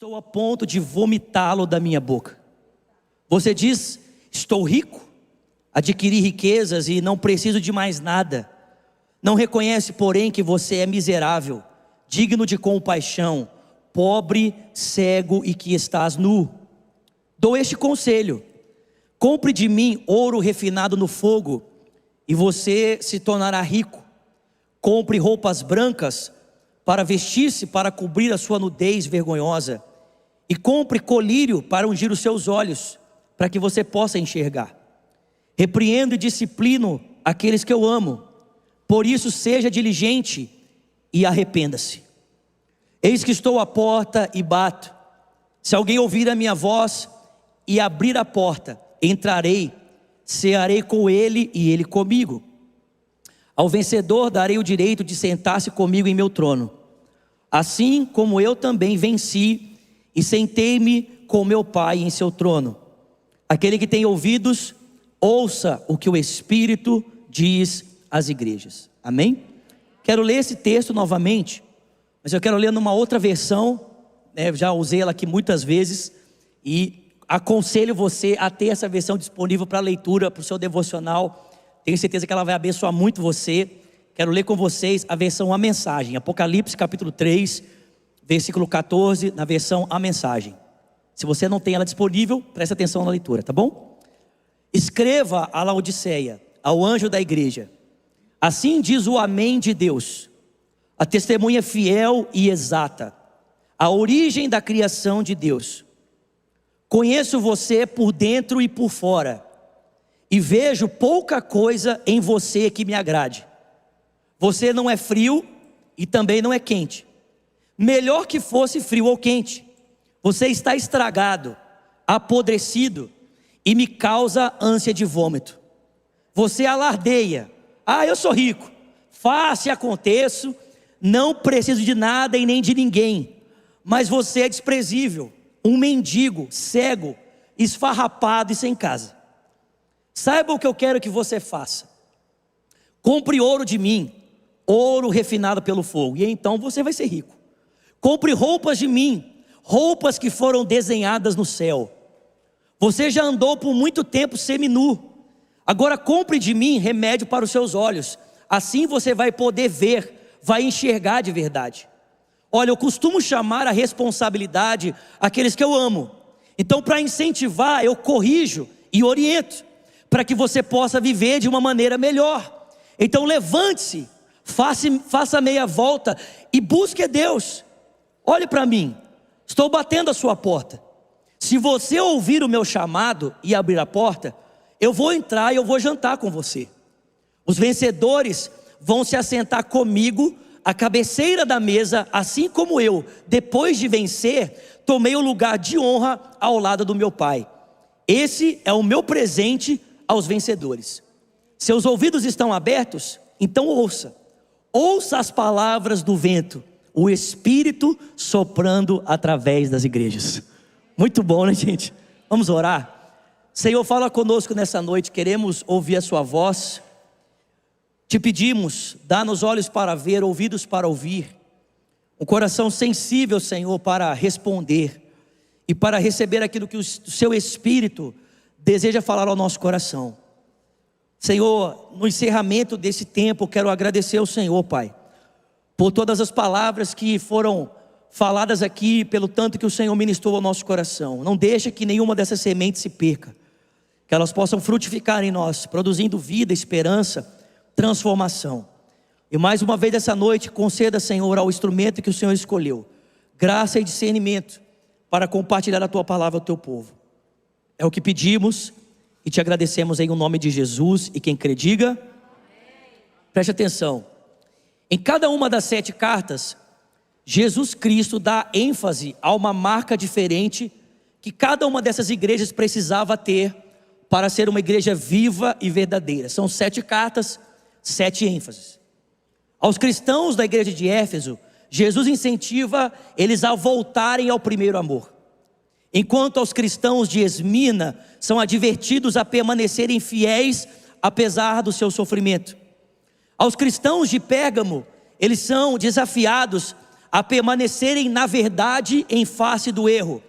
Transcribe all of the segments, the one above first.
estou a ponto de vomitá-lo da minha boca. Você diz: estou rico, adquiri riquezas e não preciso de mais nada. Não reconhece, porém, que você é miserável, digno de compaixão, pobre, cego e que estás nu. Dou este conselho: compre de mim ouro refinado no fogo, e você se tornará rico. Compre roupas brancas para vestir-se, para cobrir a sua nudez vergonhosa. E compre colírio para ungir os seus olhos, para que você possa enxergar. Repreendo e disciplino aqueles que eu amo. Por isso seja diligente e arrependa-se. Eis que estou à porta e bato. Se alguém ouvir a minha voz e abrir a porta, entrarei, cearei com ele e ele comigo. Ao vencedor darei o direito de sentar-se comigo em meu trono, assim como eu também venci e sentei-me com meu Pai em seu trono. Aquele que tem ouvidos, ouça o que o Espírito diz às igrejas. Amém? Quero ler esse texto novamente, mas eu quero ler numa outra versão, já usei ela aqui muitas vezes, e aconselho você a ter essa versão disponível para leitura, para o seu devocional. Tenho certeza que ela vai abençoar muito você. Quero ler com vocês a versão A Mensagem, Apocalipse capítulo 3, versículo 14, na versão A Mensagem. Se você não tem ela disponível, preste atenção na leitura, tá bom? Escreva a Laodiceia, ao anjo da igreja: assim diz o Amém de Deus, a testemunha fiel e exata, a origem da criação de Deus. Conheço você por dentro e por fora, e vejo pouca coisa em você que me agrade. Você não é frio e também não é quente. Melhor que fosse frio ou quente. Você está estragado, apodrecido e me causa ânsia de vômito. Você alardeia: ah, eu sou rico, faço e aconteço, não preciso de nada e nem de ninguém. Mas você é desprezível, um mendigo, cego, esfarrapado e sem casa. Saiba o que eu quero que você faça: compre ouro de mim, ouro refinado pelo fogo, e então você vai ser rico. Compre roupas de mim, roupas que foram desenhadas no céu. Você já andou por muito tempo seminu. Agora compre de mim remédio para os seus olhos. Assim você vai poder ver, vai enxergar de verdade. Olha, eu costumo chamar a responsabilidade aqueles que eu amo. Então, para incentivar, eu corrijo e oriento, para que você possa viver de uma maneira melhor. Então levante-se, faça meia volta e busque a Deus. Olhe para mim, estou batendo a sua porta. Se você ouvir o meu chamado e abrir a porta, eu vou entrar e eu vou jantar com você. Os vencedores vão se assentar comigo à cabeceira da mesa, assim como eu, depois de vencer, tomei o lugar de honra ao lado do meu Pai. Esse é o meu presente aos vencedores. Seus ouvidos estão abertos? Então ouça. Ouça as palavras do vento, o Espírito soprando através das igrejas. Muito bom, né, gente? Vamos orar? Senhor, fala conosco nessa noite, queremos ouvir a sua voz. Te pedimos, dá-nos olhos para ver, ouvidos para ouvir, um coração sensível, Senhor, para responder e para receber aquilo que o seu Espírito deseja falar ao nosso coração. Senhor, no encerramento desse tempo, quero agradecer ao Senhor, Pai, por todas as palavras que foram faladas aqui, pelo tanto que o Senhor ministrou ao nosso coração. Não deixa que nenhuma dessas sementes se perca, que elas possam frutificar em nós, produzindo vida, esperança, transformação. E mais uma vez essa noite, conceda, Senhor, ao instrumento que o Senhor escolheu, graça e discernimento para compartilhar a tua palavra ao teu povo. É o que pedimos e te agradecemos em nome de Jesus. E quem crê, diga amém. Preste atenção. Em cada uma das 7 cartas, Jesus Cristo dá ênfase a uma marca diferente que cada uma dessas igrejas precisava ter para ser uma igreja viva e verdadeira. São 7 cartas, 7 ênfases. Aos cristãos da igreja de Éfeso, Jesus incentiva eles a voltarem ao primeiro amor. Enquanto aos cristãos de Esmina são advertidos a permanecerem fiéis apesar do seu sofrimento. Aos cristãos de Pérgamo, eles são desafiados a permanecerem na verdade em face do erro.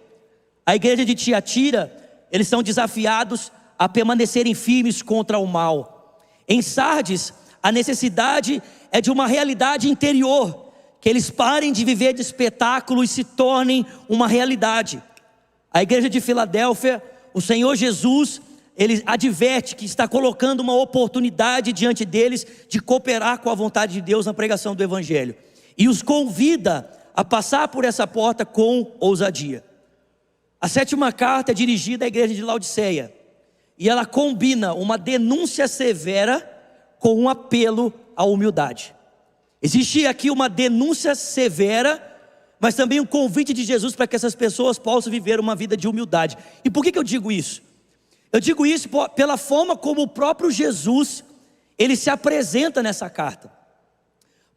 A igreja de Tiatira, eles são desafiados a permanecerem firmes contra o mal. Em Sardes, a necessidade é de uma realidade interior, que eles parem de viver de espetáculo e se tornem uma realidade. A igreja de Filadélfia, o Senhor Jesus, ele adverte que está colocando uma oportunidade diante deles de cooperar com a vontade de Deus na pregação do Evangelho, e os convida a passar por essa porta com ousadia. A 7ª carta é dirigida à igreja de Laodiceia, e ela combina uma denúncia severa com um apelo à humildade. Existe aqui uma denúncia severa, mas também um convite de Jesus para que essas pessoas possam viver uma vida de humildade. E por que eu digo isso? Eu digo isso pela forma como o próprio Jesus, ele se apresenta nessa carta.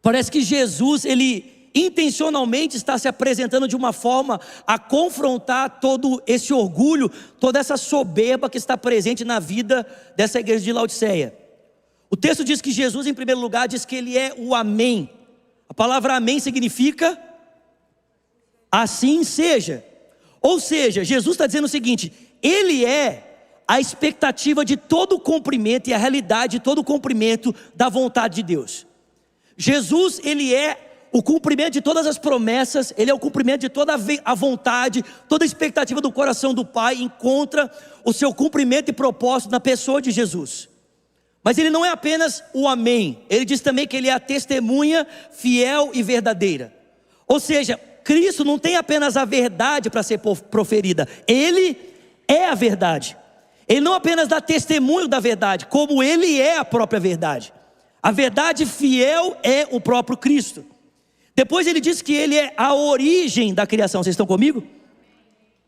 Parece que Jesus, ele intencionalmente está se apresentando de uma forma a confrontar todo esse orgulho, toda essa soberba que está presente na vida dessa igreja de Laodiceia. O texto diz que Jesus, em primeiro lugar, diz que ele é o Amém. A palavra Amém significa assim seja. Ou seja, Jesus está dizendo o seguinte: ele é a expectativa de todo o cumprimento e a realidade de todo o cumprimento da vontade de Deus. Jesus, ele é o cumprimento de todas as promessas, ele é o cumprimento de toda a vontade, toda a expectativa do coração do Pai encontra o seu cumprimento e propósito na pessoa de Jesus. Mas ele não é apenas o Amém, ele diz também que ele é a testemunha fiel e verdadeira. Ou seja, Cristo não tem apenas a verdade para ser proferida, ele é a verdade. Ele não apenas dá testemunho da verdade, como ele é a própria verdade. A verdade fiel é o próprio Cristo. Depois ele diz que ele é a origem da criação. Vocês estão comigo?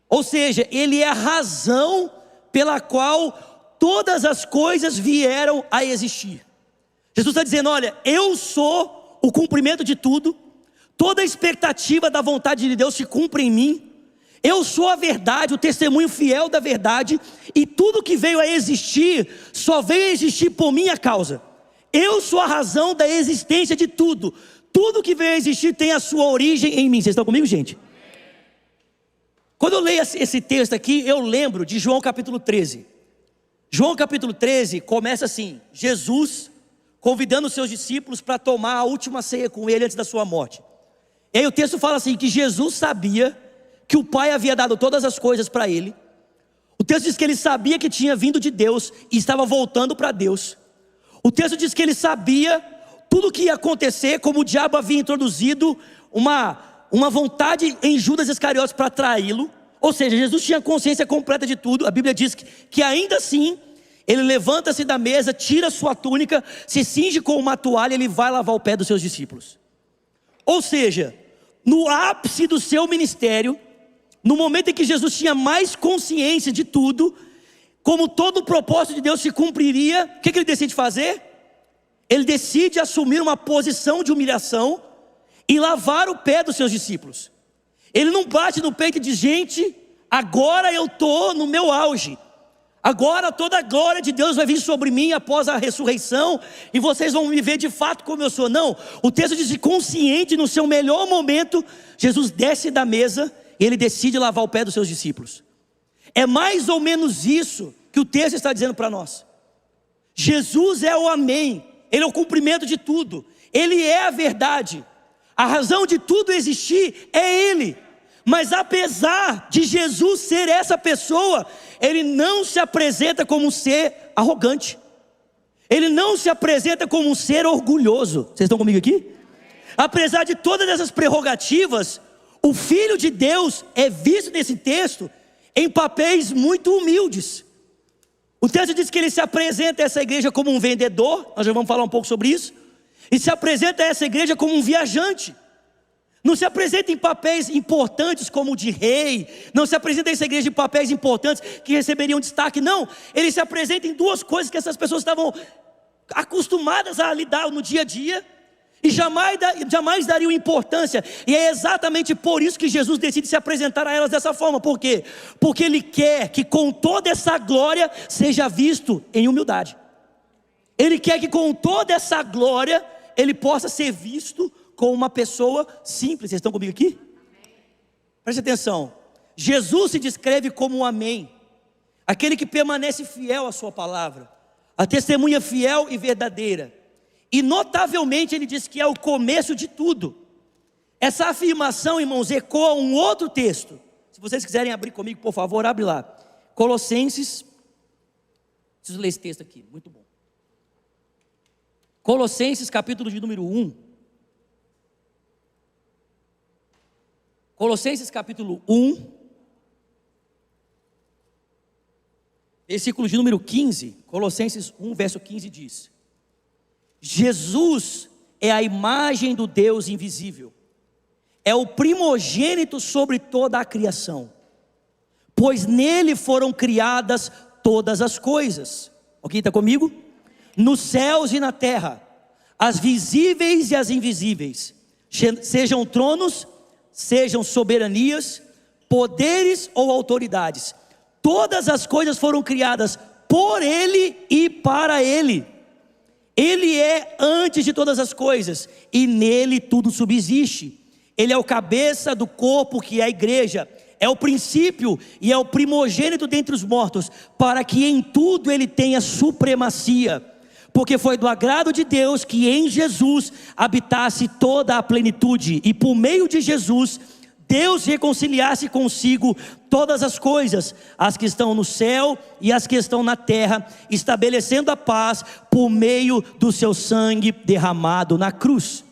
Ou seja, ele é a razão pela qual todas as coisas vieram a existir. Jesus está dizendo: olha, eu sou o cumprimento de tudo, toda a expectativa da vontade de Deus se cumpre em mim. Eu sou a verdade, o testemunho fiel da verdade, e tudo que veio a existir, só veio a existir por minha causa. Eu sou a razão da existência de tudo. Tudo que veio a existir tem a sua origem em mim. Vocês estão comigo, gente? Quando eu leio esse texto aqui, eu lembro de João capítulo 13. João capítulo 13 começa assim: Jesus convidando os seus discípulos para tomar a última ceia com ele antes da sua morte. E aí o texto fala assim, que Jesus sabia que o Pai havia dado todas as coisas para ele. O texto diz que ele sabia que tinha vindo de Deus e estava voltando para Deus. O texto diz que ele sabia tudo o que ia acontecer, como o diabo havia introduzido uma vontade em Judas Iscariotes para traí-lo. Ou seja, Jesus tinha consciência completa de tudo. A Bíblia diz que ainda assim, ele levanta-se da mesa, tira sua túnica, se cinge com uma toalha e ele vai lavar o pé dos seus discípulos. Ou seja, no ápice do seu ministério, no momento em que Jesus tinha mais consciência de tudo, como todo o propósito de Deus se cumpriria, o que ele decide fazer? Ele decide assumir uma posição de humilhação e lavar o pé dos seus discípulos. Ele não bate no peito e diz: gente, agora eu estou no meu auge, agora toda a glória de Deus vai vir sobre mim após a ressurreição, e vocês vão me ver de fato como eu sou. Não, o texto diz que consciente no seu melhor momento, Jesus desce da mesa e ele decide lavar o pé dos seus discípulos. É mais ou menos isso que o texto está dizendo para nós. Jesus é o Amém, ele é o cumprimento de tudo, ele é a verdade, a razão de tudo existir é ele. Mas apesar de Jesus ser essa pessoa, ele não se apresenta como um ser arrogante, ele não se apresenta como um ser orgulhoso. Vocês estão comigo aqui? Apesar de todas essas prerrogativas, o Filho de Deus é visto nesse texto em papéis muito humildes. O texto diz que ele se apresenta a essa igreja como um vendedor, nós já vamos falar um pouco sobre isso, e se apresenta a essa igreja como um viajante. Não se apresenta em papéis importantes como o de rei, não se apresenta a essa igreja em papéis importantes que receberiam destaque, não. Ele se apresenta em duas coisas que essas pessoas estavam acostumadas a lidar no dia a dia, e jamais dariam importância. E é exatamente por isso que Jesus decide se apresentar a elas dessa forma. Por quê? Porque ele quer que com toda essa glória seja visto em humildade. Ele quer que com toda essa glória ele possa ser visto com uma pessoa simples. Vocês estão comigo aqui? Preste atenção. Jesus se descreve como um amém, aquele que permanece fiel à sua palavra, a testemunha fiel e verdadeira. E notavelmente ele diz que é o começo de tudo. Essa afirmação, irmãos, ecoa um outro texto. Se vocês quiserem abrir comigo, por favor, abre lá. Colossenses, preciso ler esse texto aqui, muito bom. Colossenses capítulo de número 1. Colossenses capítulo 1, versículo de número 15. Colossenses 1, verso 15 diz: Jesus é a imagem do Deus invisível, é o primogênito sobre toda a criação, pois nele foram criadas todas as coisas. Alguém está comigo? Nos céus e na terra, as visíveis e as invisíveis, sejam tronos, sejam soberanias, poderes ou autoridades, todas as coisas foram criadas por Ele e para Ele. Ele é antes de todas as coisas, e nele tudo subsiste. Ele é o cabeça do corpo, que é a igreja, é o princípio e é o primogênito dentre os mortos, para que em tudo ele tenha supremacia, porque foi do agrado de Deus que em Jesus habitasse toda a plenitude, e por meio de Jesus Deus reconciliasse consigo todas as coisas, as que estão no céu e as que estão na terra, estabelecendo a paz por meio do seu sangue derramado na cruz.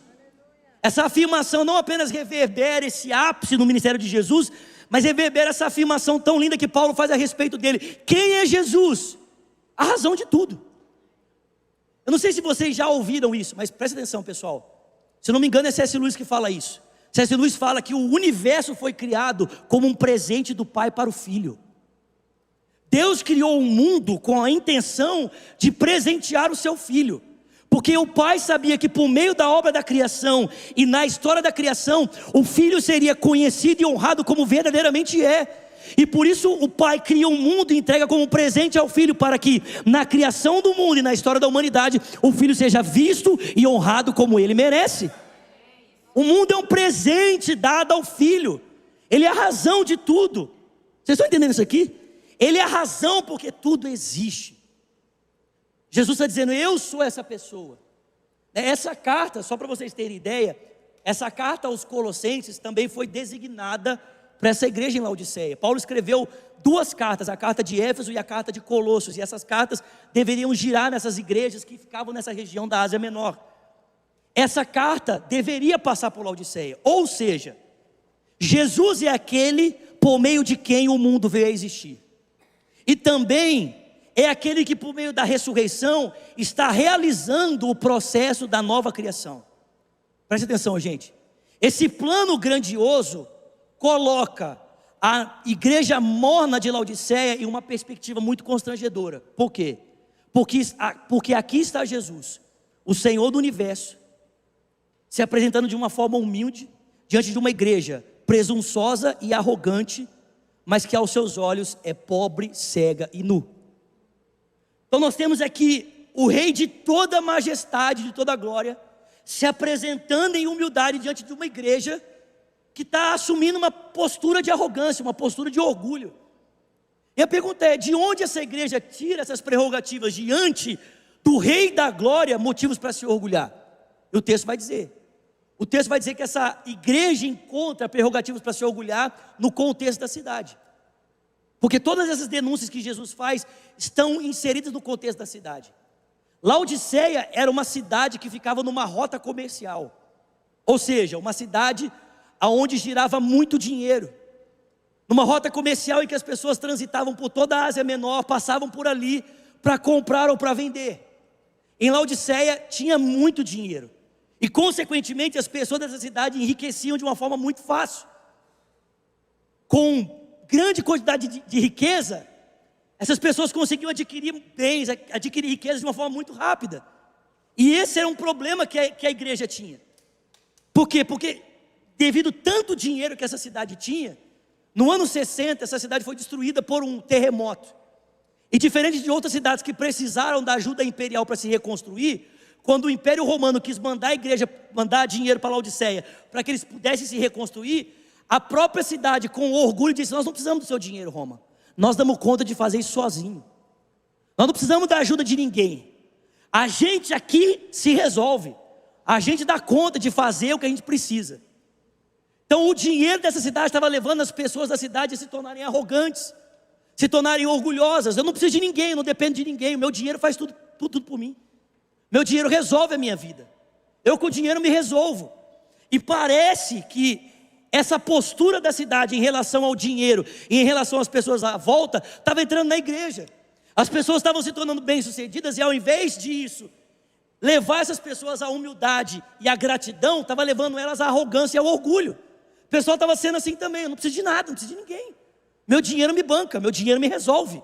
Essa afirmação não apenas reverbera esse ápice no ministério de Jesus, mas reverbera essa afirmação tão linda que Paulo faz a respeito dele. Quem é Jesus? A razão de tudo. Eu não sei se vocês já ouviram isso, mas presta atenção, pessoal. Se eu não me engano, é C.S. Lewis que fala isso. C.S. Lewis fala que o universo foi criado como um presente do Pai para o Filho. Deus criou o mundo com a intenção de presentear o seu Filho, porque o Pai sabia que por meio da obra da criação e na história da criação, o Filho seria conhecido e honrado como verdadeiramente é. E por isso o Pai cria um mundo e entrega como presente ao Filho, para que na criação do mundo e na história da humanidade, o Filho seja visto e honrado como ele merece. O mundo é um presente dado ao Filho. Ele é a razão de tudo. Vocês estão entendendo isso aqui? Ele é a razão porque tudo existe. Jesus está dizendo: eu sou essa pessoa. Essa carta, só para vocês terem ideia, essa carta aos Colossenses também foi designada para essa igreja em Laodiceia. Paulo escreveu duas cartas, a carta de Éfeso e a carta de Colossos, e essas cartas deveriam girar nessas igrejas que ficavam nessa região da Ásia Menor. Essa carta deveria passar por Laodiceia, ou seja, Jesus é aquele por meio de quem o mundo veio a existir, e também é aquele que por meio da ressurreição está realizando o processo da nova criação. Preste atenção, gente. Esse plano grandioso coloca a igreja morna de Laodiceia em uma perspectiva muito constrangedora. Por quê? Porque aqui está Jesus, o Senhor do universo, se apresentando de uma forma humilde diante de uma igreja presunçosa e arrogante, mas que aos seus olhos é pobre, cega e nu. Então nós temos aqui o Rei de toda a majestade, de toda a glória, se apresentando em humildade diante de uma igreja que está assumindo uma postura de arrogância, uma postura de orgulho. E a pergunta é: de onde essa igreja tira essas prerrogativas diante do Rei da glória, motivos para se orgulhar? E o texto vai dizer. O texto vai dizer que essa igreja encontra prerrogativas para se orgulhar no contexto da cidade. Porque todas essas denúncias que Jesus faz estão inseridas no contexto da cidade. Laodiceia era uma cidade que ficava numa rota comercial. Ou seja, uma cidade onde girava muito dinheiro. Numa rota comercial em que as pessoas transitavam por toda a Ásia Menor, passavam por ali para comprar ou para vender. Em Laodiceia tinha muito dinheiro. E consequentemente as pessoas dessa cidade enriqueciam de uma forma muito fácil. Com grande quantidade de riqueza, essas pessoas conseguiam adquirir bens, adquirir riqueza de uma forma muito rápida. E esse era um problema que a igreja tinha. Por quê? Porque devido tanto dinheiro que essa cidade tinha, no ano 60 essa cidade foi destruída por um terremoto. E diferente de outras cidades que precisaram da ajuda imperial para se reconstruir, quando o Império Romano quis mandar a igreja, mandar dinheiro para Laodiceia, para que eles pudessem se reconstruir, a própria cidade, com orgulho, disse: nós não precisamos do seu dinheiro, Roma. Nós damos conta de fazer isso sozinho. Nós não precisamos da ajuda de ninguém. A gente aqui se resolve. A gente dá conta de fazer o que a gente precisa. Então o dinheiro dessa cidade estava levando as pessoas da cidade a se tornarem arrogantes, se tornarem orgulhosas. Eu não preciso de ninguém, eu não dependo de ninguém. O meu dinheiro faz tudo por mim. Meu dinheiro resolve a minha vida. Eu com o dinheiro me resolvo. E parece que essa postura da cidade em relação ao dinheiro e em relação às pessoas à volta estava entrando na igreja. As pessoas estavam se tornando bem-sucedidas e, ao invés disso, levar essas pessoas à humildade e à gratidão, estava levando elas à arrogância e ao orgulho. O pessoal estava sendo assim também: eu não preciso de nada, não preciso de ninguém. Meu dinheiro me banca, meu dinheiro me resolve.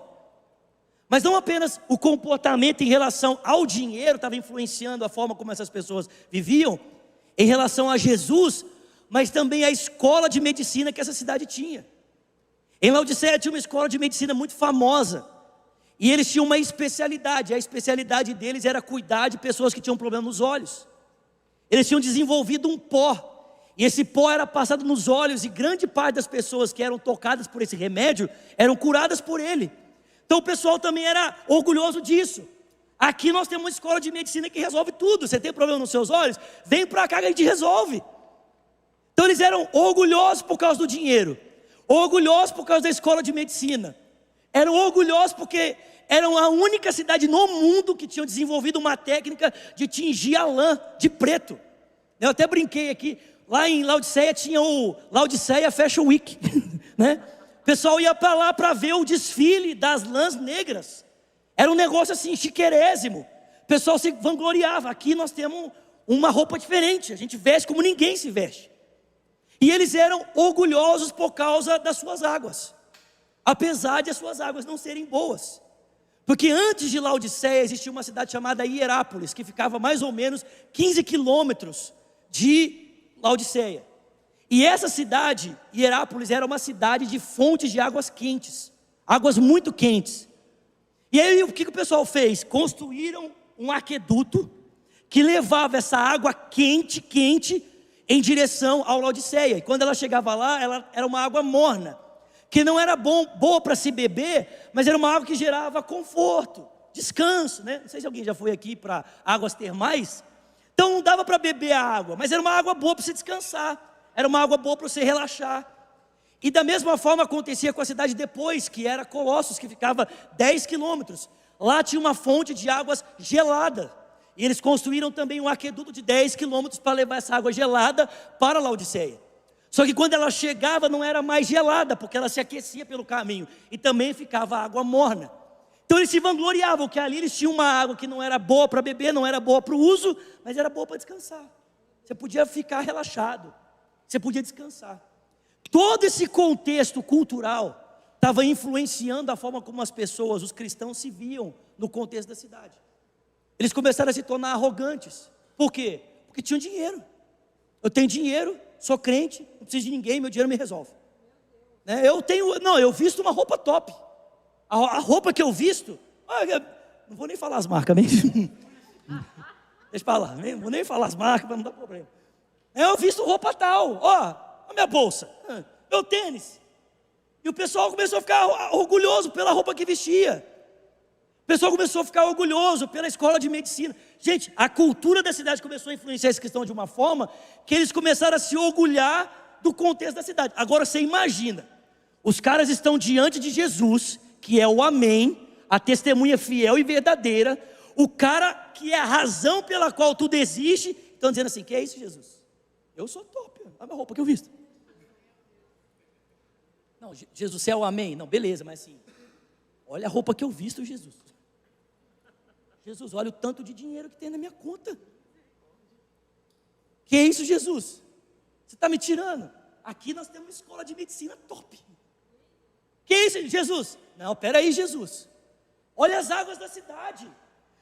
Mas não apenas o comportamento em relação ao dinheiro estava influenciando a forma como essas pessoas viviam em relação a Jesus, mas também a escola de medicina que essa cidade tinha. Em Laodiceia tinha uma escola de medicina muito famosa, e eles tinham uma especialidade. A especialidade deles era cuidar de pessoas que tinham problema nos olhos. Eles tinham desenvolvido um pó, e esse pó era passado nos olhos, e grande parte das pessoas que eram tocadas por esse remédio eram curadas por ele. Então o pessoal também era orgulhoso disso. Aqui nós temos uma escola de medicina que resolve tudo. Você tem problema nos seus olhos? Vem para cá que a gente resolve. Então eles eram orgulhosos por causa do dinheiro, orgulhosos por causa da escola de medicina, eram orgulhosos porque eram a única cidade no mundo que tinham desenvolvido uma técnica de tingir a lã de preto. Eu até brinquei aqui, lá em Laodiceia tinha o Laodiceia Fashion Week, né? O pessoal ia para lá para ver o desfile das lãs negras. Era um negócio assim, chiquerésimo. O pessoal se vangloriava: aqui nós temos uma roupa diferente, a gente veste como ninguém se veste. E eles eram orgulhosos por causa das suas águas, apesar de as suas águas não serem boas. Porque antes de Laodiceia existia uma cidade chamada Hierápolis, que ficava mais ou menos 15 quilômetros de Laodiceia. E essa cidade, Hierápolis, era uma cidade de fontes de águas quentes, águas muito quentes. E aí o que o pessoal fez? Construíram um aqueduto que levava essa água quente em direção ao Laodiceia. E quando ela chegava lá, ela era uma água morna, que não era boa para se beber, mas era uma água que gerava conforto, descanso, né? Não sei se alguém já foi aqui para águas termais. Então não dava para beber a água, mas era uma água boa para você descansar, era uma água boa para você relaxar. E da mesma forma acontecia com a cidade depois, que era Colossos, que ficava 10 quilômetros. Lá tinha uma fonte de águas gelada, e eles construíram também um aqueduto de 10 quilômetros para levar essa água gelada para Laodiceia. Só que quando ela chegava não era mais gelada, porque ela se aquecia pelo caminho, e também ficava água morna. Então eles se vangloriavam que ali eles tinham uma água que não era boa para beber, não era boa para o uso, mas era boa para descansar. Você podia ficar relaxado, você podia descansar. Todo esse contexto cultural estava influenciando a forma como as pessoas, os cristãos, se viam no contexto da cidade. Eles começaram a se tornar arrogantes. Por quê? Porque tinham dinheiro. Eu tenho dinheiro, sou crente, não preciso de ninguém, meu dinheiro me resolve. Né? Eu visto uma roupa top. A roupa que eu visto, não vou nem falar as marcas mesmo. Deixa para lá, não vou nem falar as marcas para não dar problema. Eu visto roupa tal, a minha bolsa, meu tênis. E o pessoal começou a ficar orgulhoso pela roupa que vestia. O pessoal começou a ficar orgulhoso pela escola de medicina. Gente, a cultura da cidade começou a influenciar essa questão de uma forma que eles começaram a se orgulhar do contexto da cidade. Agora você imagina, os caras estão diante de Jesus, que é o Amém, a testemunha fiel e verdadeira, o cara que é a razão pela qual tudo existe. Estão dizendo assim: que é isso, Jesus? Eu sou top, olha a minha roupa que eu visto. Não, Jesus, você é o Amém? Não, beleza, mas assim, olha a roupa que eu visto, Jesus. Jesus, olha o tanto de dinheiro que tem na minha conta. Que é isso, Jesus? Você está me tirando? Aqui nós temos uma escola de medicina top. Que é isso, Jesus? Não, peraí, Jesus. Olha as águas da cidade.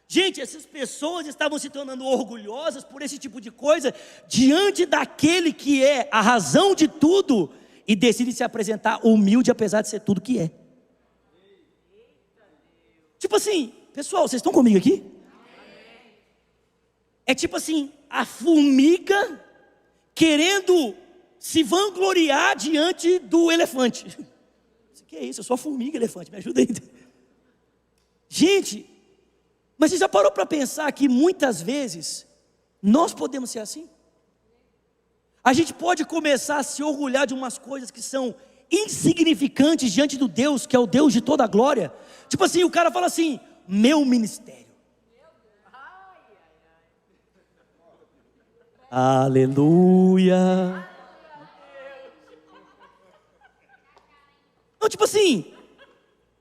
Gente, essas pessoas estavam se tornando orgulhosas por esse tipo de coisa, diante daquele que é a razão de tudo, e decide se apresentar humilde apesar de ser tudo que é. Tipo assim, pessoal, vocês estão comigo aqui? É tipo assim, a formiga querendo se vangloriar diante do elefante. O que é isso? Eu sou a formiga, elefante, me ajuda aí. Gente, mas você já parou para pensar que muitas vezes nós podemos ser assim? A gente pode começar a se orgulhar de umas coisas que são insignificantes diante do Deus, que é o Deus de toda a glória. Tipo assim, o cara fala assim, meu ministério. Aleluia. Então, tipo assim,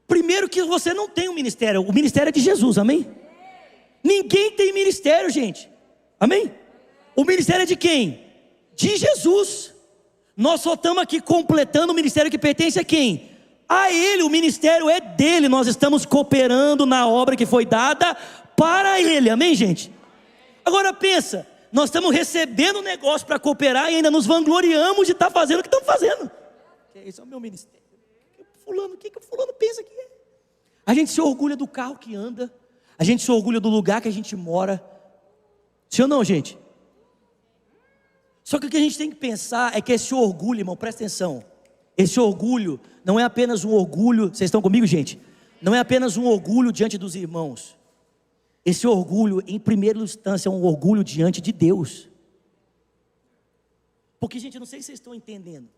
primeiro que você não tem um ministério, o ministério é de Jesus, amém? Ninguém tem ministério, gente, amém? O ministério é de quem? De Jesus. Nós só estamos aqui completando o ministério que pertence a quem? A Ele, o ministério é dele, nós estamos cooperando na obra que foi dada para Ele, amém, gente? Agora pensa, nós estamos recebendo um negócio para cooperar e ainda nos vangloriamos de estar fazendo o que estamos fazendo. Esse é o meu ministério. O que o fulano pensa que é? A gente se orgulha do carro que anda, a gente se orgulha do lugar que a gente mora. Sim ou não, gente? Só que o que a gente tem que pensar é que esse orgulho, irmão, presta atenção. Esse orgulho não é apenas um orgulho, vocês estão comigo, gente? Não é apenas um orgulho diante dos irmãos. Esse orgulho, em primeira instância, é um orgulho diante de Deus. Porque, gente, eu não sei se vocês estão entendendo.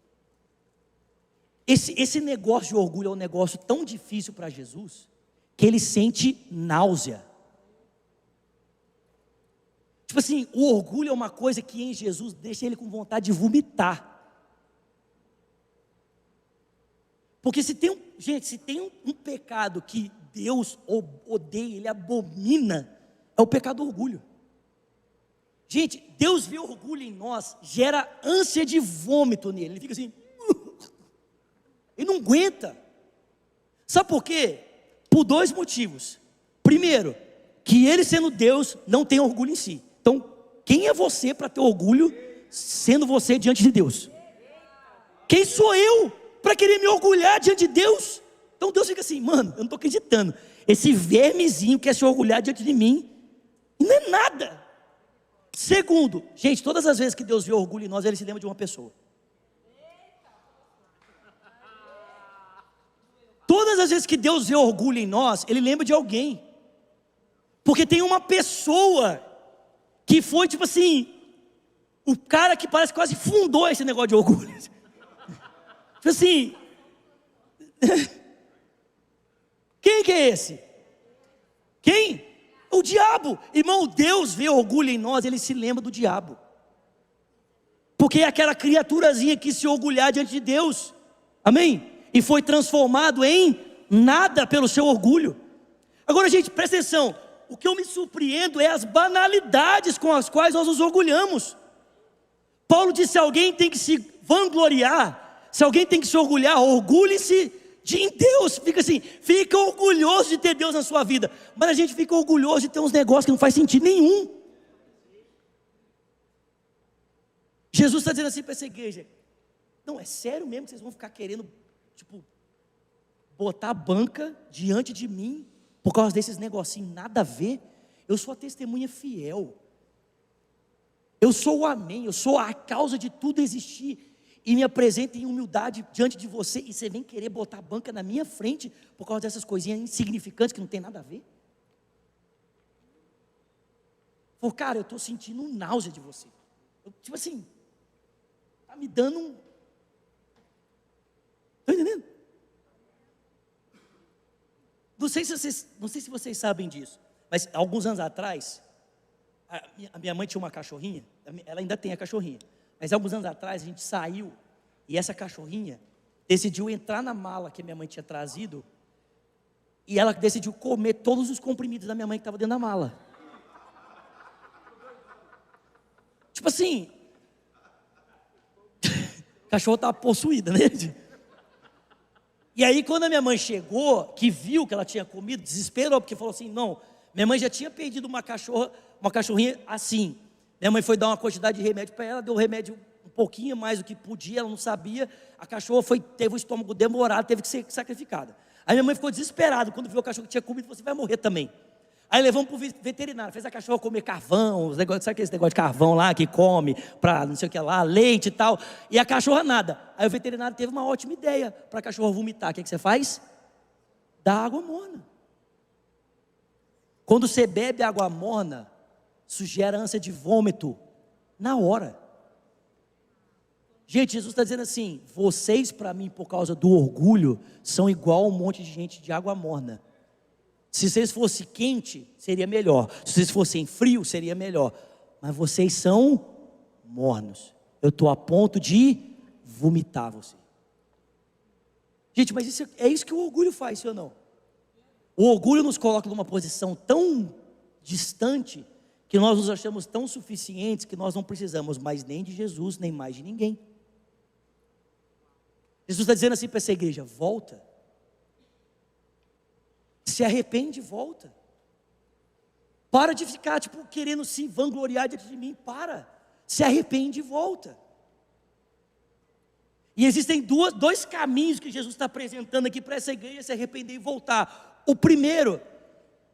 Esse negócio de orgulho é um negócio tão difícil para Jesus, que ele sente náusea. Tipo assim, o orgulho é uma coisa que em Jesus deixa ele com vontade de vomitar. Porque se tem um pecado que Deus odeia, Ele abomina, é o pecado do orgulho. Gente, Deus vê orgulho em nós, gera ânsia de vômito nele, ele fica assim, ele não aguenta. Sabe por quê? Por dois motivos. Primeiro, que ele sendo Deus, não tem orgulho em si. Então, quem é você para ter orgulho, sendo você diante de Deus? Quem sou eu para querer me orgulhar diante de Deus? Então Deus fica assim, mano, eu não estou acreditando. Esse vermezinho quer se orgulhar diante de mim, e não é nada. Segundo, gente, todas as vezes que Deus vê orgulho em nós, Ele se lembra de uma pessoa. Todas as vezes que Deus vê orgulho em nós, Ele lembra de alguém. Porque tem uma pessoa que foi tipo assim, o cara que parece que quase fundou esse negócio de orgulho. Tipo assim, quem que é esse? Quem? O diabo. Irmão, Deus vê orgulho em nós, Ele se lembra do diabo. Porque é aquela criaturazinha que se orgulhar diante de Deus. Amém? E foi transformado em nada pelo seu orgulho. Agora, gente, presta atenção. O que eu me surpreendo é as banalidades com as quais nós nos orgulhamos. Paulo disse, se alguém tem que se vangloriar, se alguém tem que se orgulhar, orgulhe-se em Deus. Fica assim, fica orgulhoso de ter Deus na sua vida. Mas a gente fica orgulhoso de ter uns negócios que não faz sentido nenhum. Jesus está dizendo assim para essa igreja, não, é sério mesmo que vocês vão ficar querendo, tipo, botar a banca diante de mim, por causa desses negocinhos, nada a ver? Eu sou a testemunha fiel, eu sou o amém, eu sou a causa de tudo existir, e me apresento em humildade diante de você, e você vem querer botar a banca na minha frente, por causa dessas coisinhas insignificantes, que não tem nada a ver? Pô, cara, eu estou sentindo um náusea de você, tipo assim, está me dando um... Estão entendendo? Não sei se vocês sabem disso, mas alguns anos atrás, a minha mãe tinha uma cachorrinha, ela ainda tem a cachorrinha, mas alguns anos atrás a gente saiu, e essa cachorrinha decidiu entrar na mala que a minha mãe tinha trazido, e ela decidiu comer todos os comprimidos da minha mãe que estavam dentro da mala. Tipo assim, o cachorro estava possuída, né? E aí quando a minha mãe chegou, que viu que ela tinha comido, desesperou, porque falou assim, não, minha mãe já tinha perdido uma cachorrinha assim. Minha mãe foi dar uma quantidade de remédio para ela, deu remédio um pouquinho mais do que podia, ela não sabia, a cachorra teve o estômago demorado, teve que ser sacrificada. Aí minha mãe ficou desesperada, quando viu o cachorro que tinha comido, falou assim, vai morrer também. Aí levamos para o veterinário, fez a cachorra comer carvão, os negócios, sabe aquele negócio de carvão lá que come para não sei o que lá, leite e tal, e a cachorra nada. Aí o veterinário teve uma ótima ideia para a cachorra vomitar. O que você faz? Dá água morna. Quando você bebe água morna, isso gera ânsia de vômito na hora. Gente, Jesus está dizendo assim: vocês para mim, por causa do orgulho, são igual a um monte de gente de água morna. Se vocês fossem quente, seria melhor. Se vocês fossem frio, seria melhor. Mas vocês são mornos. Eu estou a ponto de vomitar você. Gente, mas é isso que o orgulho faz, sim ou não? O orgulho nos coloca numa posição tão distante, que nós nos achamos tão suficientes, que nós não precisamos mais nem de Jesus, nem mais de ninguém. Jesus está dizendo assim para essa igreja: volta. Se arrepende e volta. Para de ficar querendo se vangloriar diante de mim. Se arrepende e volta. E existem dois caminhos que Jesus está apresentando aqui para essa igreja se arrepender e voltar. O primeiro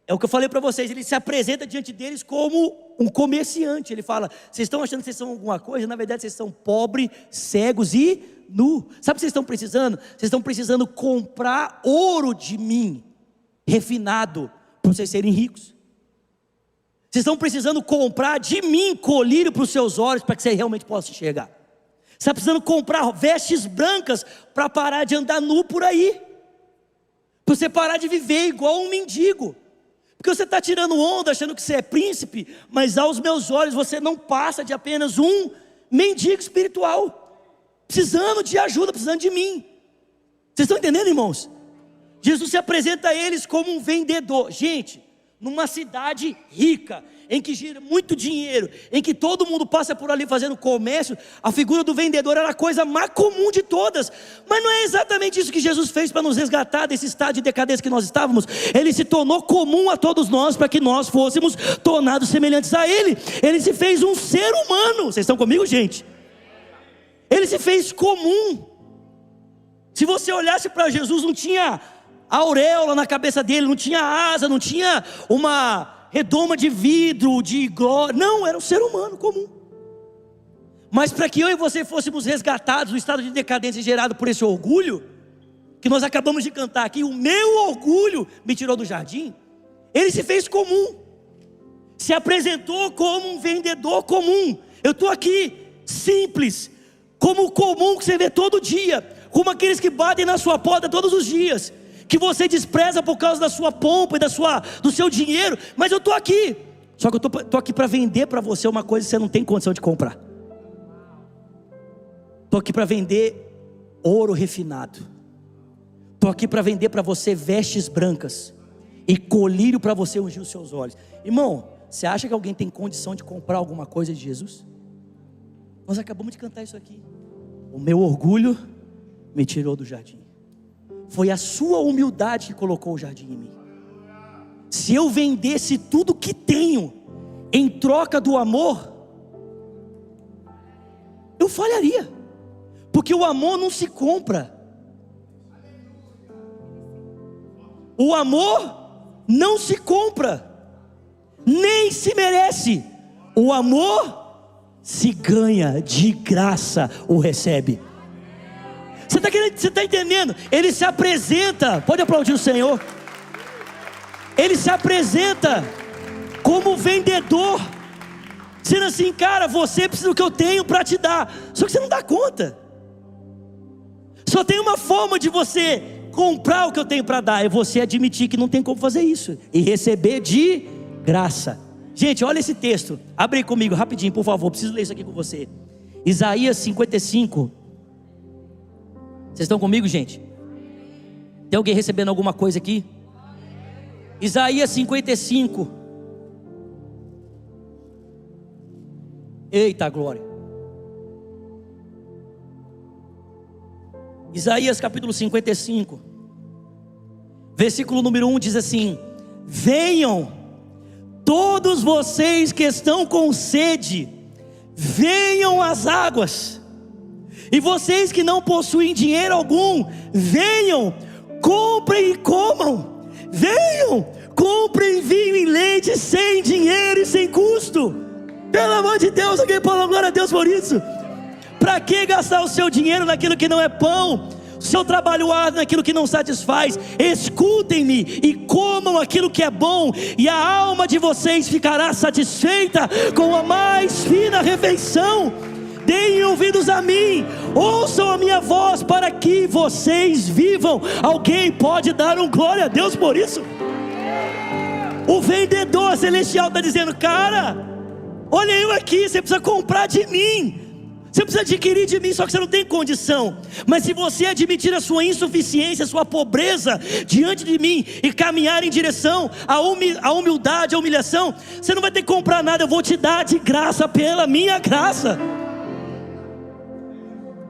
é o que eu falei para vocês: ele se apresenta diante deles como um comerciante. Ele fala: vocês estão achando que vocês são alguma coisa? Na verdade vocês são pobres, cegos e nus. Sabe o que vocês estão precisando? Vocês estão precisando comprar ouro de mim, refinado, para vocês serem ricos. Vocês estão precisando comprar de mim colírio para os seus olhos, para que você realmente possa enxergar. Você está precisando comprar vestes brancas para parar de andar nu por aí, para você parar de viver igual um mendigo. Porque você está tirando onda achando que você é príncipe, mas aos meus olhos você não passa de apenas um mendigo espiritual, precisando de ajuda, precisando de mim. Vocês estão entendendo, irmãos? Jesus se apresenta a eles como um vendedor. Gente, numa cidade rica, em que gira muito dinheiro, em que todo mundo passa por ali fazendo comércio, a figura do vendedor era a coisa mais comum de todas. Mas não é exatamente isso que Jesus fez para nos resgatar desse estado de decadência que nós estávamos. Ele se tornou comum a todos nós, para que nós fôssemos tornados semelhantes a Ele. Ele se fez um ser humano. Vocês estão comigo, gente? Ele se fez comum. Se você olhasse para Jesus, não tinha auréola na cabeça dele, não tinha asa, não tinha uma redoma de vidro, de glória. Não, era um ser humano comum. Mas para que eu e você fôssemos resgatados do estado de decadência gerado por esse orgulho, que nós acabamos de cantar aqui: o meu orgulho me tirou do jardim. Ele se fez comum, se apresentou como um vendedor comum. Eu estou aqui, simples, como o comum que você vê todo dia, como aqueles que batem na sua porta todos os dias, que você despreza por causa da sua pompa e do seu dinheiro. Mas eu estou aqui, só que eu estou aqui para vender para você uma coisa que você não tem condição de comprar. Estou aqui para vender ouro refinado. Estou aqui para vender para você vestes brancas e colírio para você ungir os seus olhos. Irmão, você acha que alguém tem condição de comprar alguma coisa de Jesus? Nós acabamos de cantar isso aqui: o meu orgulho me tirou do jardim. Foi a sua humildade que colocou o jardim em mim. Se eu vendesse tudo que tenho em troca do amor, eu falharia. Porque o amor não se compra. O amor não se compra, nem se merece. O amor se ganha, de graça o recebe. Você está entendendo? Ele se apresenta, pode aplaudir o Senhor. Ele se apresenta como vendedor, dizendo assim: cara, você precisa do que eu tenho para te dar. Só que você não dá conta. Só tem uma forma de você comprar o que eu tenho para dar: é você admitir que não tem como fazer isso e receber de graça. Gente, olha esse texto, abre aí comigo rapidinho, por favor, preciso ler isso aqui com você. Isaías 55. Vocês estão comigo, gente? Tem alguém recebendo alguma coisa aqui? Isaías 55. Eita glória. Isaías capítulo 55, versículo número 1 diz assim: venham todos vocês que estão com sede, venham às águas. E vocês que não possuem dinheiro algum, venham, comprem e comam. Venham, comprem vinho e leite sem dinheiro e sem custo. Pelo amor de Deus, alguém fala glória a Deus por isso. Para que gastar o seu dinheiro naquilo que não é pão? O seu trabalho árduo naquilo que não satisfaz. Escutem-me e comam aquilo que é bom, e a alma de vocês ficará satisfeita com a mais fina refeição. Deem ouvidos a mim, ouçam a minha voz, para que vocês vivam. Alguém pode dar um glória a Deus por isso? O vendedor celestial está dizendo: cara, olha eu aqui, você precisa comprar de mim, você precisa adquirir de mim, só que você não tem condição. Mas se você admitir a sua insuficiência, a sua pobreza diante de mim, e caminhar em direção à humildade, à humilhação, você não vai ter que comprar nada, eu vou te dar de graça, pela minha graça.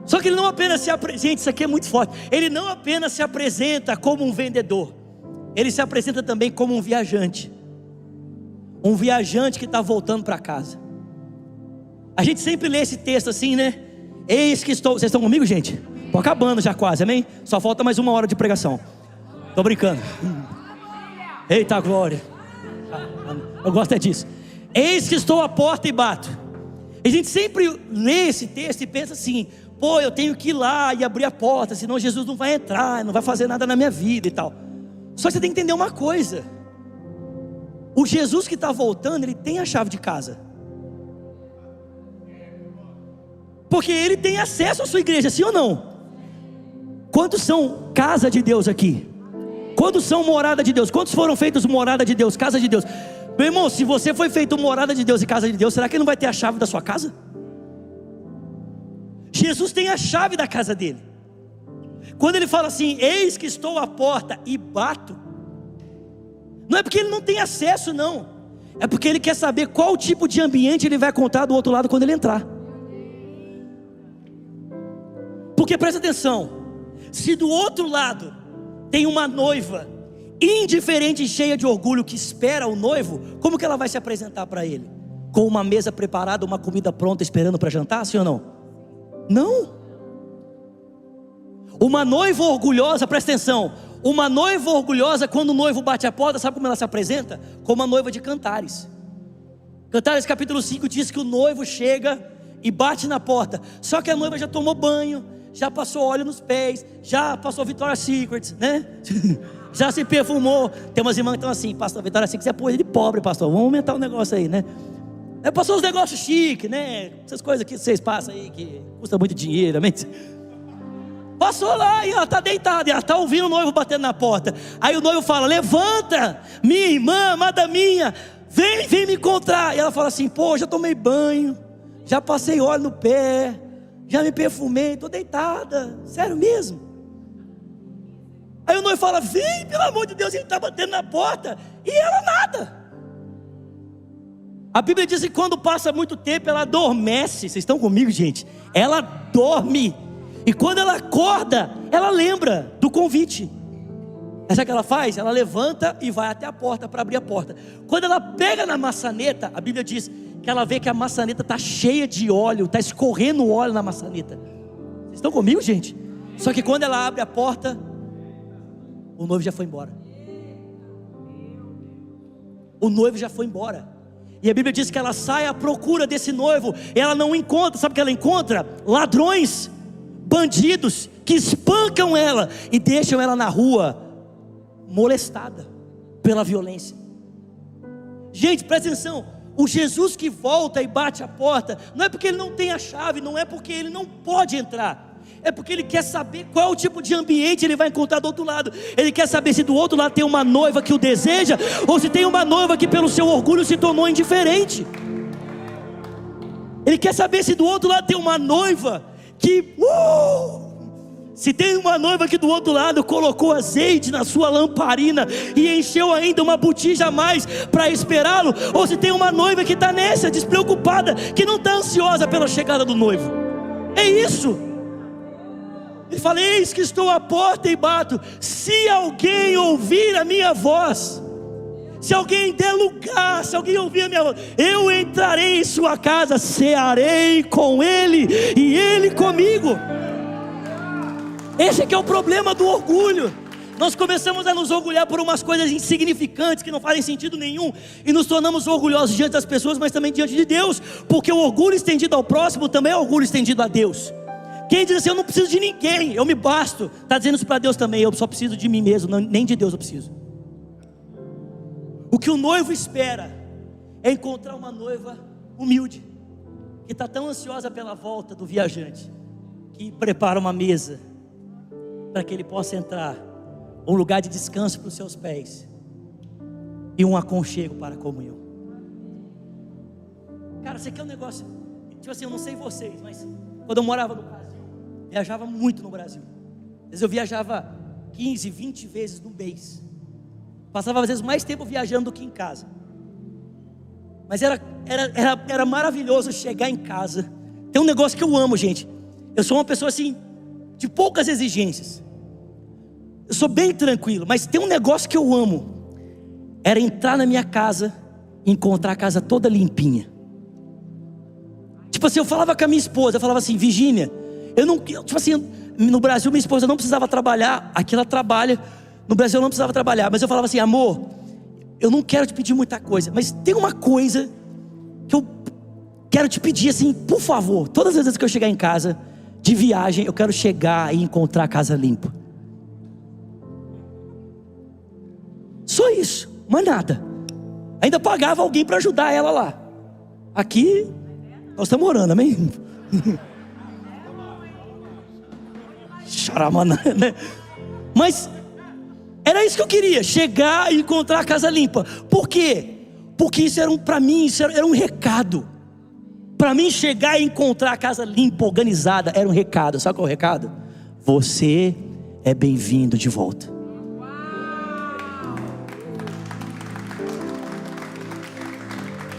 Só que ele não apenas se apresenta, gente, isso aqui é muito forte, ele não apenas se apresenta como um vendedor, ele se apresenta também como um viajante que está voltando para casa. A gente sempre lê esse texto assim, né? Eis que estou, vocês estão comigo, gente? Estou acabando já quase, amém? Só falta mais 1 hora de pregação. Estou brincando. Eita glória. Eu gosto é disso. Eis que estou à porta e bato. A gente sempre lê esse texto e pensa assim: pô, eu tenho que ir lá e abrir a porta, senão Jesus não vai entrar, não vai fazer nada na minha vida e tal. Só que você tem que entender uma coisa: o Jesus que está voltando, ele tem a chave de casa, porque ele tem acesso à sua igreja, sim ou não? Quantos são casa de Deus aqui? Quantos são morada de Deus? Quantos foram feitos morada de Deus, casa de Deus? Meu irmão, se você foi feito morada de Deus e casa de Deus, será que ele não vai ter a chave da sua casa? Jesus tem a chave da casa dele. Quando ele fala assim: eis que estou à porta e bato, não é porque ele não tem acesso, não. É porque ele quer saber qual tipo de ambiente ele vai encontrar do outro lado quando ele entrar. Porque presta atenção, se do outro lado tem uma noiva indiferente e cheia de orgulho que espera o noivo, como que ela vai se apresentar para ele? Com uma mesa preparada, uma comida pronta esperando para jantar, sim ou não? Não. Uma noiva orgulhosa, presta atenção, uma noiva orgulhosa, quando o noivo bate a porta, sabe como ela se apresenta? Como uma noiva de Cantares. Cantares capítulo 5 diz que o noivo chega e bate na porta, só que a noiva já tomou banho, já passou óleo nos pés, já passou Victoria's Secret, né? Já se perfumou. Tem umas irmãs que estão assim: pastor, Victoria's Secret é coisa de pobre, pastor, vamos aumentar o negócio aí, né? Passou os negócios chiques, né? Essas coisas que vocês passam aí, que custa muito dinheiro, amém? Passou lá e ela está deitada, e ela está ouvindo o noivo batendo na porta. Aí o noivo fala: levanta, minha irmã, amada minha, vem me encontrar. E ela fala assim: pô, já tomei banho, já passei óleo no pé, já me perfumei, estou deitada, sério mesmo? Aí o noivo fala: vem, pelo amor de Deus, ele está batendo na porta, e ela nada. A Bíblia diz que quando passa muito tempo ela adormece. Vocês estão comigo, gente? Ela dorme, e quando ela acorda, ela lembra do convite. Sabe o que ela faz? Ela levanta e vai até a porta para abrir a porta. Quando ela pega na maçaneta, a Bíblia diz que ela vê que a maçaneta está cheia de óleo, está escorrendo óleo na maçaneta. Vocês estão comigo, gente? Só que quando ela abre a porta, o noivo já foi embora. O noivo já foi embora. E a Bíblia diz que ela sai à procura desse noivo. Ela não encontra, sabe o que ela encontra? Ladrões, bandidos, que espancam ela e deixam ela na rua, molestada pela violência. Gente, presta atenção, o Jesus que volta e bate a porta, não é porque ele não tem a chave, não é porque ele não pode entrar, é porque ele quer saber qual é o tipo de ambiente ele vai encontrar do outro lado. Ele quer saber se do outro lado tem uma noiva que o deseja, ou se tem uma noiva que pelo seu orgulho se tornou indiferente. Ele quer saber se do outro lado tem uma noiva que se tem uma noiva que do outro lado colocou azeite na sua lamparina e encheu ainda uma botija a mais para esperá-lo, ou se tem uma noiva que está nessa, despreocupada, que não está ansiosa pela chegada do noivo. É isso. Ele fala: eis que estou à porta e bato, se alguém ouvir a minha voz, se alguém der lugar, se alguém ouvir a minha voz, eu entrarei em sua casa, cearei com ele e ele comigo. Esse que é o problema do orgulho. Nós começamos a nos orgulhar por umas coisas insignificantes que não fazem sentido nenhum, e nos tornamos orgulhosos diante das pessoas, mas também diante de Deus, porque o orgulho estendido ao próximo também é orgulho estendido a Deus. Quem diz assim, eu não preciso de ninguém, eu me basto, está dizendo isso para Deus também. Eu só preciso de mim mesmo, nem de Deus eu preciso. O que o noivo espera é encontrar uma noiva humilde, que está tão ansiosa pela volta do viajante, que prepara uma mesa para que ele possa entrar, um lugar de descanso para os seus pés e um aconchego para a comunhão. Cara, você quer um negócio, tipo assim, eu não sei vocês, mas quando eu morava no Brasil, viajava muito no Brasil. Às vezes eu viajava 15, 20 vezes no mês. Passava às vezes mais tempo viajando do que em casa. Mas era maravilhoso chegar em casa. Tem um negócio que eu amo, gente. Eu sou uma pessoa assim, de poucas exigências. Eu sou bem tranquilo, mas tem um negócio que eu amo. Era entrar na minha casa e encontrar a casa toda limpinha. Tipo assim, eu falava com a minha esposa, eu falava assim, Virgínia, tipo assim, no Brasil minha esposa não precisava trabalhar, aqui ela trabalha, no Brasil eu não precisava trabalhar, mas eu falava assim, amor, eu não quero te pedir muita coisa, mas tem uma coisa que eu quero te pedir assim, por favor, todas as vezes que eu chegar em casa, de viagem, eu quero chegar e encontrar a casa limpa. Só isso, mais nada. Ainda pagava alguém para ajudar ela lá. Aqui, nós estamos orando, amém? Charamana, né? Mas era isso que eu queria, chegar e encontrar a casa limpa. Por quê? Porque isso era para mim, isso era um recado. Para mim chegar e encontrar a casa limpa, organizada, era um recado. Sabe qual é o recado? Você é bem-vindo de volta.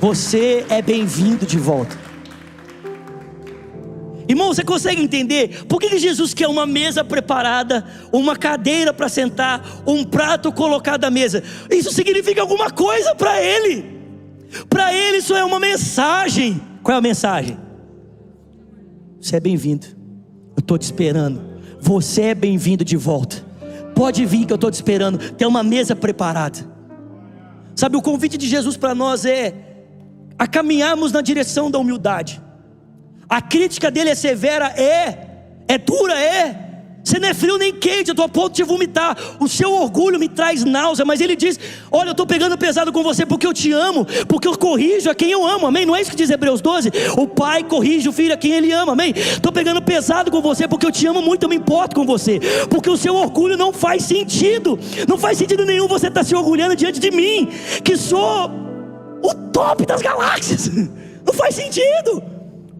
Você é bem-vindo de volta. Irmão, você consegue entender por que Jesus quer uma mesa preparada, uma cadeira para sentar, um prato colocado à mesa? Isso significa alguma coisa para Ele. Para Ele isso é uma mensagem. Qual é a mensagem? Você é bem-vindo. Eu estou te esperando. Você é bem-vindo de volta. Pode vir que eu estou te esperando. Tem uma mesa preparada. Sabe, o convite de Jesus para nós é a caminharmos na direção da humildade. A crítica dele é severa, é dura, você não é frio nem quente, eu estou a ponto de vomitar. O seu orgulho me traz náusea, mas ele diz, olha, eu estou pegando pesado com você porque eu te amo, porque eu corrijo a quem eu amo, amém? Não é isso que diz Hebreus 12? O pai corrige o filho a quem ele ama, amém? Estou pegando pesado com você porque eu te amo muito, eu me importo com você, porque o seu orgulho não faz sentido. Não faz sentido nenhum você estar se orgulhando diante de mim, que sou o top das galáxias. Não faz sentido.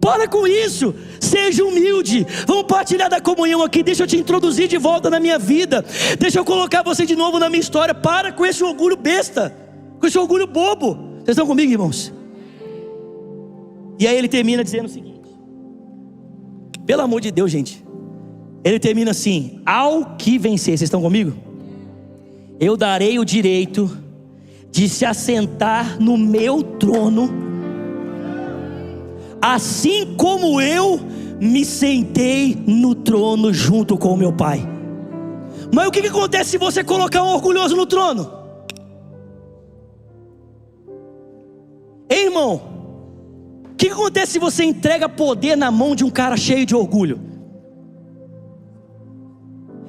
Para com isso, seja humilde. Vamos partilhar da comunhão aqui. Deixa eu te introduzir de volta na minha vida. Deixa eu colocar você de novo na minha história. Para com esse orgulho besta, com esse orgulho bobo. Vocês estão comigo, irmãos? E aí ele termina dizendo o seguinte, pelo amor de Deus, gente, ele termina assim, ao que vencer. Vocês estão comigo? Eu darei o direito de se assentar no meu trono, assim como eu me sentei no trono junto com o meu pai. Mas o que acontece se você colocar um orgulhoso no trono? Ei, irmão, o que acontece se você entrega poder na mão de um cara cheio de orgulho?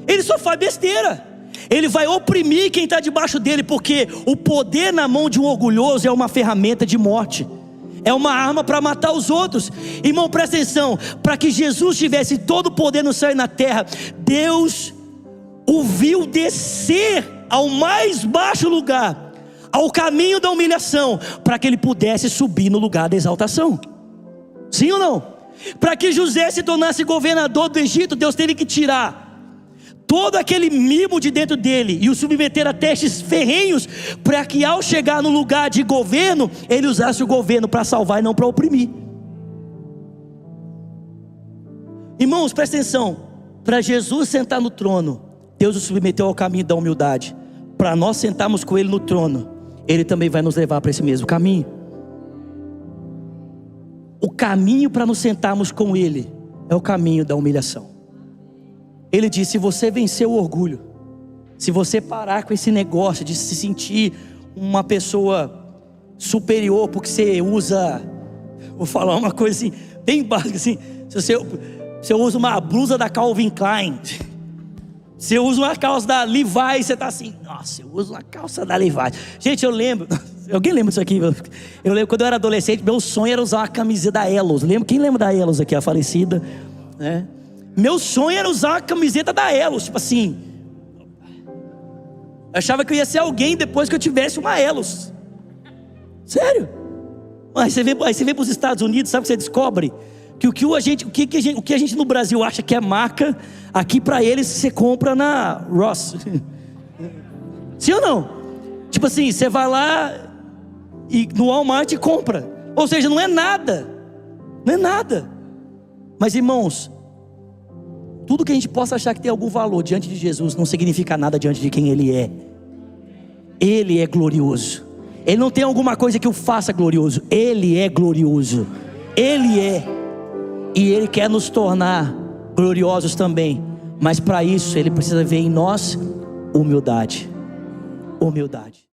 Ele só faz besteira. Ele vai oprimir quem está debaixo dele, porque o poder na mão de um orgulhoso é uma ferramenta de morte. É uma arma para matar os outros. Irmão, presta atenção. Para que Jesus tivesse todo o poder no céu e na terra, Deus o viu descer ao mais baixo lugar, ao caminho da humilhação, para que ele pudesse subir no lugar da exaltação. Sim ou não? Para que José se tornasse governador do Egito, Deus teve que tirar todo aquele mimo de dentro dele e o submeter a testes ferrenhos, para que ao chegar no lugar de governo, ele usasse o governo para salvar e não para oprimir. Irmãos, presta atenção. Para Jesus sentar no trono, Deus o submeteu ao caminho da humildade. Para nós sentarmos com ele no trono, ele também vai nos levar para esse mesmo caminho. O caminho para nos sentarmos com ele é o caminho da humilhação. Ele disse, se você vencer o orgulho, Se você parar com esse negócio de se sentir uma pessoa superior porque você usa, vou falar uma coisa assim, bem básica assim, se você usa uma blusa da Calvin Klein, você usa uma calça da Levi's, você está assim, nossa, eu uso uma calça da Levi's. Gente, eu lembro, alguém lembra disso aqui? Eu lembro quando eu era adolescente, meu sonho era usar uma camiseta da Elos. Quem lembra da Elos aqui, a falecida, né? Meu sonho era usar uma camiseta da Elos, tipo assim, eu achava que eu ia ser alguém depois que eu tivesse uma Elos. Sério? Aí você vem para os Estados Unidos, sabe o que você descobre? Que o que a gente no Brasil acha que é marca, aqui para eles você compra na Ross. Sim ou não? Tipo assim, você vai lá e no Walmart e compra. Ou seja, não é nada. Não é nada. Mas irmãos, tudo que a gente possa achar que tem algum valor diante de Jesus não significa nada diante de quem Ele é. Ele é glorioso. Ele não tem alguma coisa que o faça glorioso. Ele é glorioso. Ele é. E Ele quer nos tornar gloriosos também. Mas para isso Ele precisa ver em nós humildade. Humildade.